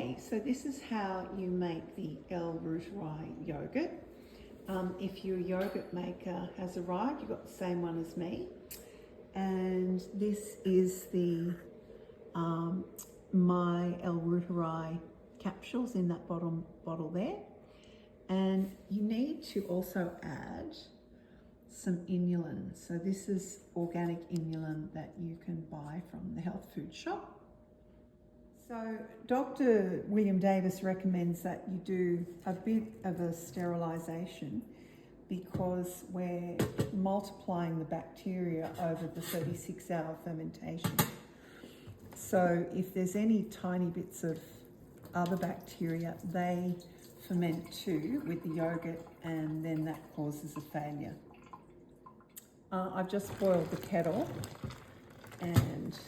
Okay, so this is how you make the El Routerei yogurt. If your yogurt maker has arrived, you've got the same one as me. And this is the my El Routerei capsules in that bottle there. And you need to also add some inulin. So this is organic inulin that you can buy from the health food shop. So Dr. William Davis recommends that you do a bit of a sterilisation because we're multiplying the bacteria over the 36-hour fermentation. So if there's any tiny bits of other bacteria, they ferment too with the yogurt, and then that causes a failure. I've just boiled the kettle and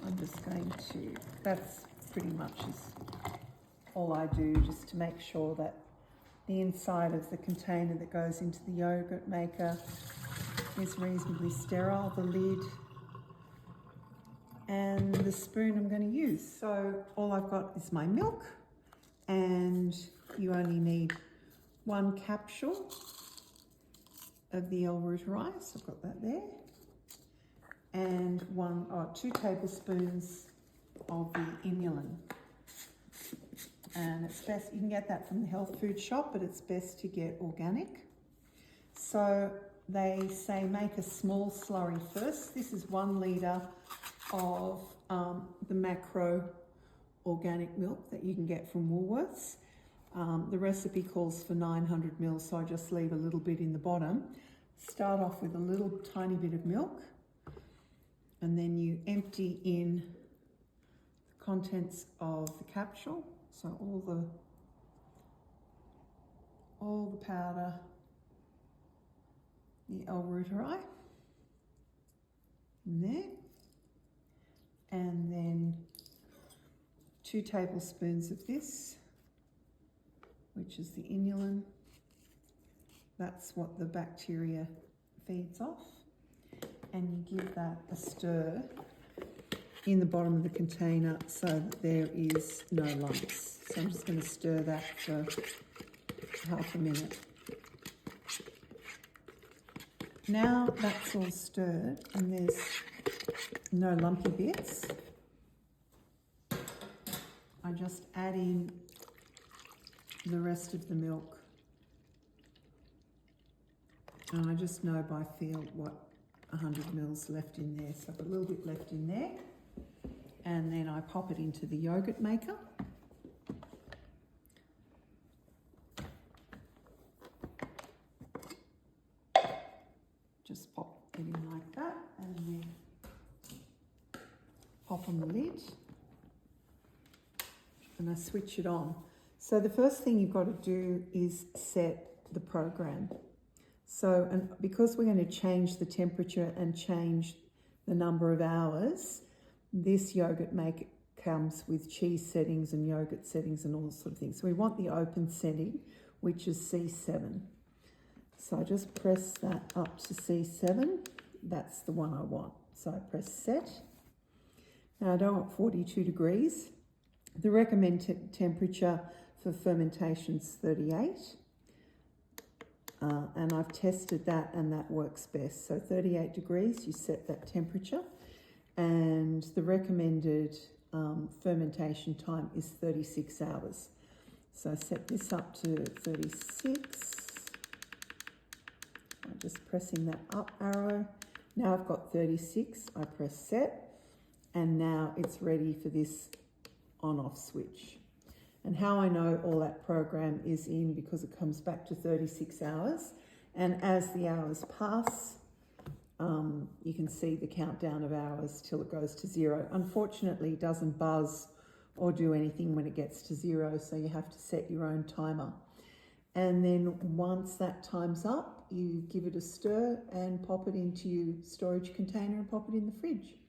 I'm just going to, that's pretty much all I do, just to make sure that the inside of the container that goes into the yogurt maker is reasonably sterile, the lid and the spoon I'm going to use. So all I've got is my milk, and you only need 1 capsule of the El Routerei, so I've got that there, and 2 tablespoons of the inulin. And it's best, you can get that from the health food shop, but it's best to get organic. So they say make a small slurry first. This is 1 litre of the macro organic milk that you can get from Woolworths. The recipe calls for 900 mils, so I just leave a little bit in the bottom. Start off with a little tiny bit of milk, and then you empty in the contents of the capsule. So all the powder, the El Routerei in there, and then 2 tablespoons of this, which is the inulin. That's what the bacteria feeds off. And you give that a stir in the bottom of the container so that there is no lumps. So I'm just going to stir that for half a minute. Now that's all stirred and there's no lumpy bits, I just add in the rest of the milk. And I just know by feel what 100 mils left in there. So I've got a little bit left in there. And then I pop it into the yogurt maker. Just pop it in like that, and then pop on the lid. And I switch it on. So the first thing you've got to do is set the program. So, and because we're going to change the temperature and change the number of hours, this yogurt maker comes with cheese settings and yogurt settings and all sorts of things. So we want the open setting, which is C7. So I just press that up to C7. That's the one I want. So I press set. Now I don't want 42 degrees. The recommended temperature for fermentation is 38. And I've tested that and that works best. So 38 degrees, you set that temperature. And the recommended fermentation time is 36 hours. So I set this up to 36. I'm just pressing that up arrow. Now I've got 36, I press set, and now it's ready for this on-off switch. And how I know all that program is in, because it comes back to 36 hours. And as the hours pass, you can see the countdown of hours till it goes to 0. Unfortunately, it doesn't buzz or do anything when it gets to 0, so you have to set your own timer. And then once that time's up, you give it a stir and pop it into your storage container and pop it in the fridge.